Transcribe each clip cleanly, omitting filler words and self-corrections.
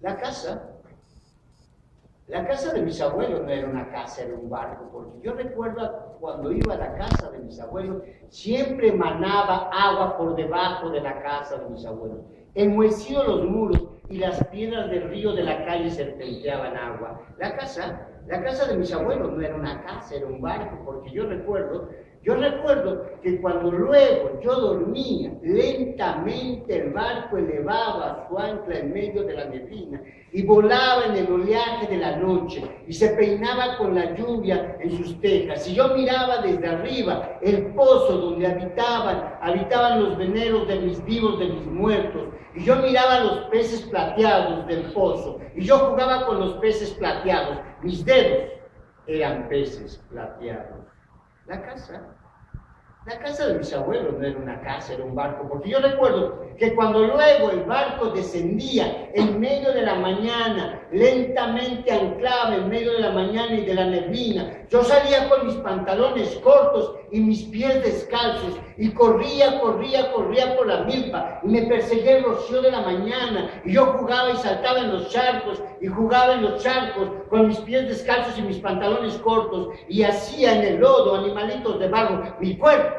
La casa de mis abuelos no era una casa, era un barco, porque yo recuerdo cuando iba a la casa de mis abuelos, siempre manaba agua por debajo de la casa de mis abuelos. Enmohecidos los muros y las piedras del río de la calle serpenteaban agua. La casa de mis abuelos no era una casa, era un barco, porque yo recuerdo que cuando luego yo dormía, lentamente el barco elevaba su ancla en medio de la neblina y volaba en el oleaje de la noche y se peinaba con la lluvia en sus tejas. Y yo miraba desde arriba el pozo donde habitaban los veneros de mis vivos, de mis muertos. Y yo miraba los peces plateados del pozo y yo jugaba con los peces plateados. Mis dedos eran peces plateados. La casa de mis abuelos no era una casa, era un barco, porque yo recuerdo que cuando luego el barco descendía en medio de la mañana, lentamente anclaba en medio de la mañana y de la neblina, yo salía con mis pantalones cortos y mis pies descalzos y corría por la milpa y me perseguía el rocío de la mañana y yo jugaba y saltaba en los charcos y jugaba en los charcos con mis pies descalzos y mis pantalones cortos y hacía en el lodo animalitos de barro. Mi cuerpo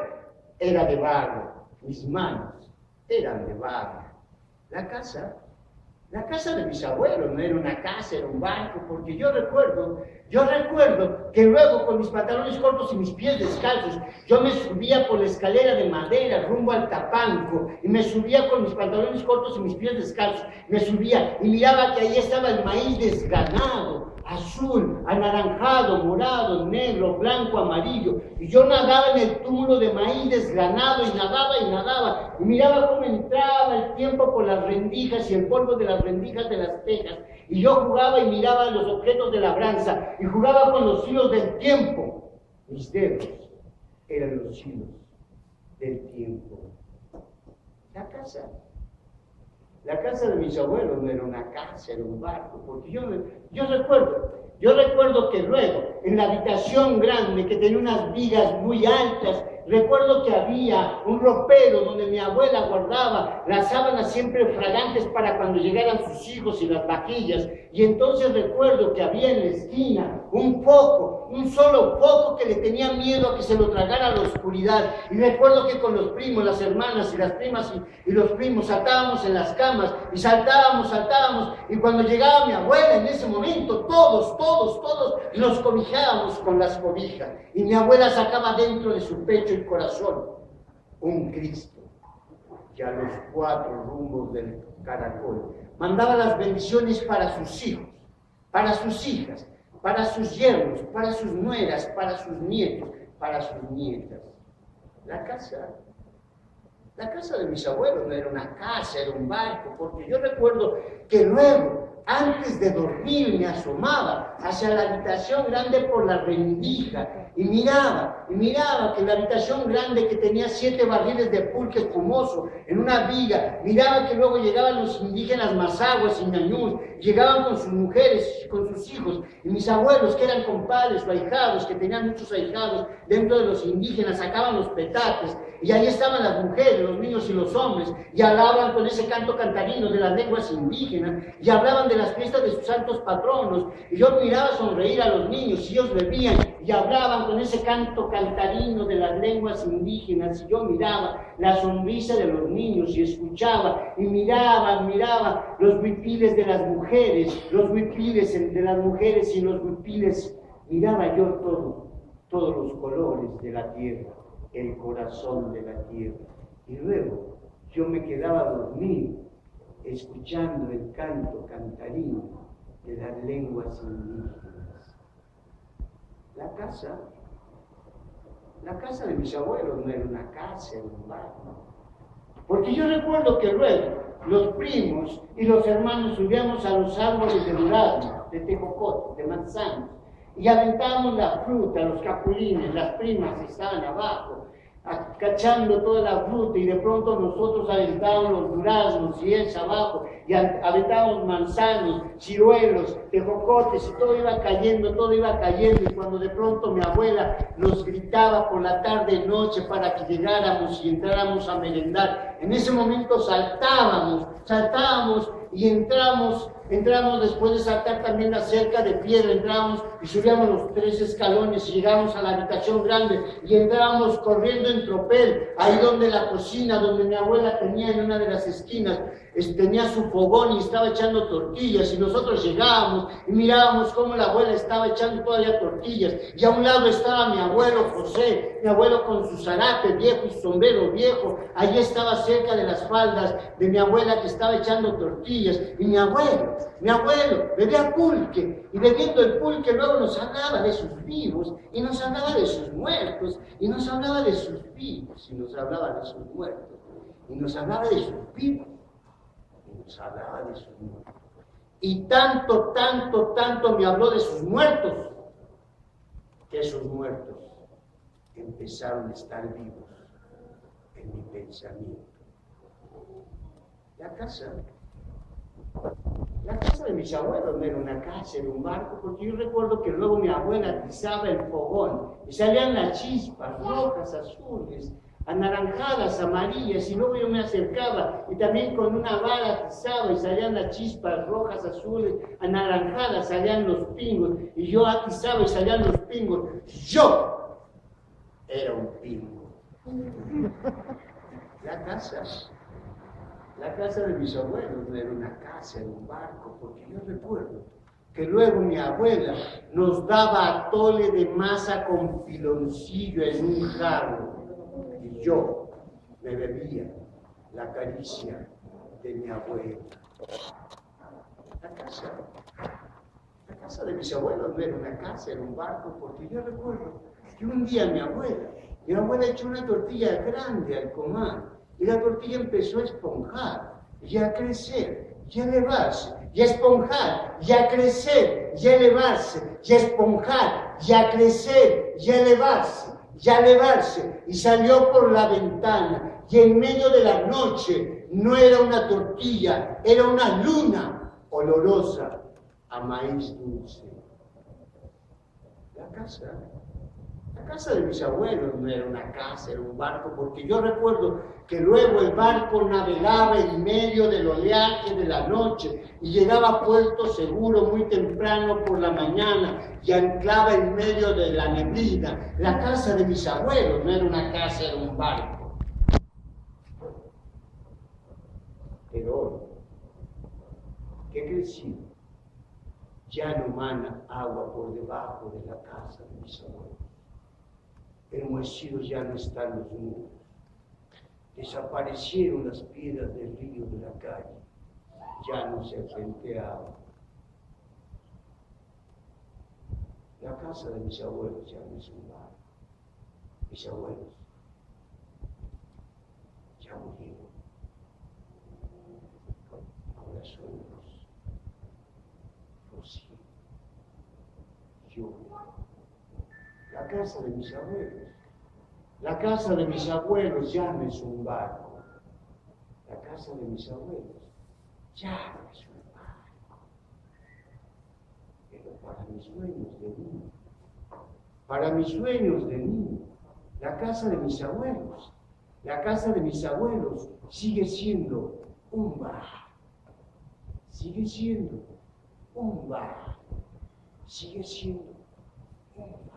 era de barro, mis manos eran de barro. La casa de mis abuelos no era una casa, era un barco, porque yo recuerdo que luego con mis pantalones cortos y mis pies descalzos, yo me subía por la escalera de madera rumbo al tapanco, y me subía con mis pantalones cortos y mis pies descalzos, me subía y miraba que ahí estaba el maíz desgranado, azul, anaranjado, morado, negro, blanco, amarillo, y yo nadaba en el túmulo de maíz desgranado y nadaba, y miraba cómo entraba el tiempo por las rendijas y el polvo de las rendijas de las tejas, y yo jugaba y miraba los objetos de labranza, y jugaba con los hilos del tiempo. Mis dedos eran los hilos del tiempo. La casa de mis abuelos no era una casa, era un barco, porque yo recuerdo que luego, en la habitación grande que tenía unas vigas muy altas, recuerdo que había un ropero donde mi abuela guardaba las sábanas siempre fragantes para cuando llegaran sus hijos y las vajillas, y entonces recuerdo que había en la esquina un solo foco que le tenía miedo a que se lo tragara la oscuridad, y recuerdo que con los primos, las hermanas y las primas y los primos saltábamos en las camas y saltábamos, y cuando llegaba mi abuela en ese momento todos nos cobijábamos con las cobijas, y mi abuela sacaba dentro de su pecho y corazón un Cristo, que a los 4 rumbos del caracol mandaba las bendiciones para sus hijos, para sus hijas, para sus yernos, para sus nueras, para sus nietos, para sus nietas. La casa de mis abuelos no era una casa, era un barco, porque yo recuerdo que luego, antes de dormir, me asomaba hacia la habitación grande por la rendija y miraba que en la habitación grande que tenía 7 barriles de pulque espumoso en una viga, miraba que luego llegaban los indígenas mazaguas y ñañús, llegaban con sus mujeres y con sus hijos, y mis abuelos, que eran compadres o ahijados, que tenían muchos ahijados dentro de los indígenas, sacaban los petates, y ahí estaban las mujeres, los niños y los hombres, y hablaban con ese canto cantarino de las lenguas indígenas, y hablaban de las fiestas de sus santos patronos, y yo miraba sonreír a los niños, y ellos bebían, y hablaban con ese canto cantarino de las lenguas indígenas, y yo miraba la sonrisa de los niños, y escuchaba, y miraba los huipiles de las mujeres, los huipiles de las mujeres y los huipiles, miraba yo todos los colores de la tierra, el corazón de la tierra, y luego yo me quedaba dormido escuchando el canto cantarino de las lenguas indígenas. La casa de mis abuelos no era una casa, era un barco, porque yo recuerdo que luego los primos y los hermanos subíamos a los árboles de durazno, de tejocote, de manzanos, y aventábamos la fruta, los capulines, las primas estaban abajo, cachando toda la fruta, y de pronto nosotros aventábamos los duraznos y es abajo, y aventábamos manzanos, ciruelos, tejocotes, y todo iba cayendo, y cuando de pronto mi abuela nos gritaba por la tarde y noche para que llegáramos y entráramos a merendar, en ese momento saltábamos y entramos después de saltar también la cerca de piedra, entramos y subíamos los 3 escalones y llegamos a la habitación grande y entrábamos corriendo en tropel, ahí donde la cocina, donde mi abuela tenía en una de las esquinas, tenía su fogón y estaba echando tortillas, y nosotros llegábamos y mirábamos cómo la abuela estaba echando todavía tortillas, y a un lado estaba mi abuelo José, mi abuelo con su zarape viejo y su sombrero viejo, allí estaba cerca de las faldas de mi abuela que estaba echando tortillas, y mi abuelo bebía pulque, y bebiendo el pulque luego nos hablaba de sus vivos, y nos hablaba de sus muertos, y nos hablaba de sus vivos, y nos hablaba de sus muertos, y nos hablaba de sus vivos, y nos hablaba de sus muertos. Y tanto me habló de sus muertos, que esos muertos empezaron a estar vivos en mi pensamiento. La casa de mis abuelos no era una casa, era un barco, porque yo recuerdo que luego mi abuela atizaba el fogón y salían las chispas rojas, azules, anaranjadas, amarillas, y luego yo me acercaba y también con una vara atizaba y salían las chispas rojas, azules, anaranjadas, salían los pingos, y yo atizaba y salían los pingos. Yo era un pingo. La casa de mis abuelos no era una casa, era un barco, porque yo recuerdo que luego mi abuela nos daba atole de masa con piloncillo en un jarro, y yo me bebía la caricia de mi abuela. La casa de mis abuelos no era una casa, era un barco, porque yo recuerdo que un día mi abuela echó una tortilla grande al comal, y la tortilla empezó a esponjar, y a crecer, y a elevarse, y a esponjar, y a crecer, y a elevarse, y a esponjar, y a crecer, y a elevarse, y a elevarse, y salió por la ventana, y en medio de la noche no era una tortilla, era una luna olorosa a maíz dulce. La casa de mis abuelos no era una casa, era un barco, porque yo recuerdo que luego el barco navegaba en medio del oleaje de la noche y llegaba a puerto seguro muy temprano por la mañana y anclaba en medio de la neblina. La casa de mis abuelos no era una casa, era un barco. Pero hoy, que he crecido, ya no mana agua por debajo de la casa de mis abuelos. Enmohecidos ya no están los muros, desaparecieron las piedras del río de la calle, ya no se fuente agua. La casa de mis abuelos ya no es un bar. Mis abuelos ya murieron. Ahora son los hijos. Yo. La casa de mis abuelos. La casa de mis abuelos ya no es un barco. La casa de mis abuelos ya no es un barco. Pero para mis sueños de niño, la casa de mis abuelos sigue siendo un bar. Sigue siendo un bar. Sigue siendo un bar.